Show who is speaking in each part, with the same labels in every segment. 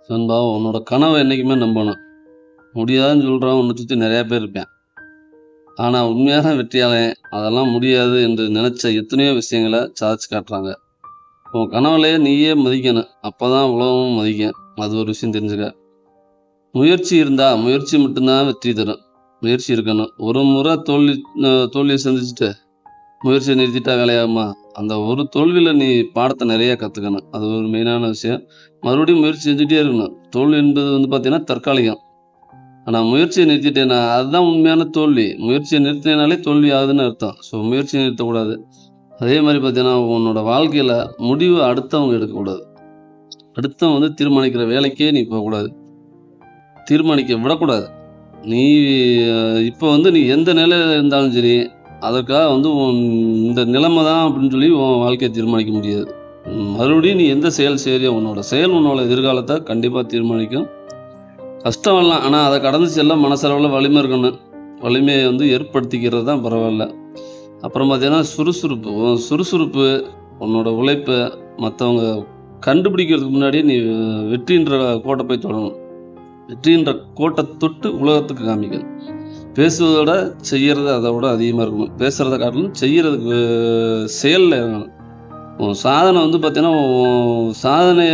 Speaker 1: நண்பா, உன்னோட கனவை என்னைக்குமே நம்பணும். முடியாதுன்னு சொல்றவன் உன்னை சுத்தி நெறைய பேர் இருப்பான். ஆனா உண்மையான வெற்றியாளன் அதெல்லாம் முடியாது என்று நினைச்ச எத்தனையோ விஷயங்கள சாதிச்சு காட்டுறாங்க. உன் கனவுலயே நீயே மதிக்கணும். அப்பதான் உலகமும் மதிக்கும். அது ஒரு விஷயம் தெரிஞ்சுக்க. முயற்சி இருந்தா, முயற்சி மட்டும் தான் வெற்றி தரும். முயற்சி இருக்கணும். ஒரு முறை தோல்விய சந்திச்சுட்டு முயற்சிய நிறுத்திட்டா வேலையாகுமா? அந்த ஒரு தோல்வியில நீ பாடத்த நெறைய கத்துக்கணும். அது ஒரு மெயினான விஷயம். மறுபடியும் முயற்சி செஞ்சுட்டே இருக்கணும். தோல்வி என்பது பார்த்தீங்கன்னா, தற்காலிகம். ஆனா முயற்சிய நிறுத்திட்டேன்னா, அதுதான் உண்மையான தோல்வி. முயற்சிய நிறுத்தினாலே தோல்வி ஆகுதுன்னு அர்த்தம். ஸோ முயற்சிய நிறுத்தக்கூடாது. அதே மாரி பார்த்தீங்கன்னா, உன்னோட வாழ்க்கையில முடிவு அடுத்தவங்க எடுக்கக்கூடாது. அடுத்தவன் தீர்மானிக்கிற வேலைக்கே நீ போகக்கூடாது. தீர்மானிக்க விடக்கூடாது. நீ இப்போ நீ எந்த நிலையில இருந்தாலும் சரி, அதற்காக இந்த நிலைமை தான் அப்படின்னு சொல்லி உன் வாழ்க்கைய தீர்மானிக்க முடியாது. மறுபடியும் நீ எந்த செயல் செய்றியோ, உன்னோட செயல் உன்னோட எதிர்காலத்த கண்டிப்பா தீர்மானிக்கும். கஷ்டம் வரலாம். ஆனா, அத கடந்து செல்ல மனசளவுல வலிமை இருக்கணும். வலிமைய ஏற்படுத்திக்கிறது தான் பரவால்ல. அப்புறம் பார்த்தீங்கன்னா, சுறுசுறுப்பு. உன் சுறுசுறுப்பு, உன்னோட உழைப்ப மத்தவங்க கண்டுபிடிக்கிறதுக்கு முன்னாடியே நீ வெற்றின்ற கோட்ட போய் தொடணும். வெற்றின்ற கோட்ட தொட்டு உலகத்துக்கு காமிக்கணும். பேசுவத விட செய்யறது அத விட அதிகமா இருக்கணும். பேசுறத காட்டிலும் செய்யறதுக்கு செயல்ல இறங்கணும். உன் சாதனை பார்த்தீங்கன்னா, உன் சாதனைய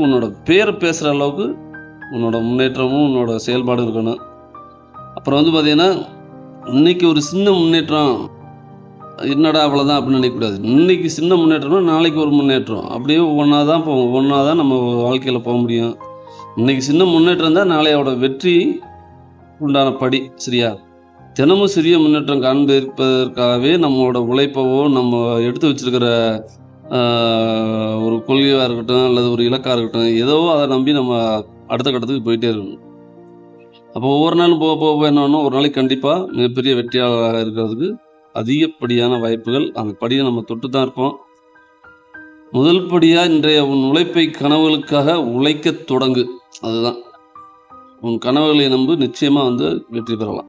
Speaker 1: உன்னோட பேர பேசுற அளவுக்கு உன்னோட முன்னேற்றமும், உன்னோட செயல்பாடும் இருக்கணும். அப்புறம் பார்த்தீங்கன்னா, இன்னைக்கு ஒரு சின்ன முன்னேற்றம், என்னடா அவ்வளோதான் அப்படின்னு நினைக்கக்கூடாது. இன்னைக்கு சின்ன முன்னேற்றம்னா, நாளைக்கு ஒரு முன்னேற்றம். அப்படியே ஒவ்வொன்னா தான் போகும். ஒவ்வொன்னா தான் நம்ம வாழ்க்கையில போ முடியும். இன்னைக்கு சின்ன முன்னேற்றம் தான் நாளையோட வெற்றி உண்டான படி. சரியா? தினமும் சிறிய முன்னேற்றம் காண்பிப்பதற்காகவே நம்மளோட உழைப்பவோ, நம்ம எடுத்து வச்சிருக்கிற அ ஒரு கொள்கையா இருக்கட்டும், அல்லது ஒரு இலக்கா இருக்கட்டும், ஏதோ அத நம்பி நம்ம அடுத்த கட்டத்துக்கு போயிட்டே இருக்கணும். அப்போ ஒவ்வொரு நாளும் போக போக என்ன ஆகும்னா, ஒரு நாளைக்கு கண்டிப்பா மிகப்பெரிய வெற்றியாளராக இருக்கிறதுக்கு அதிகப்படியான வாய்ப்புகள். அந்த படிய நம்ம தொட்டு தான் இருப்போம். முதல் படியா இன்றைய உன் உழைப்பை கனவுகளுக்காக உழைக்கத் தொடங்கு. அதுதான். உன் கனவுகளை நம்பு. நிச்சயமா வெற்றி பெறலாம்.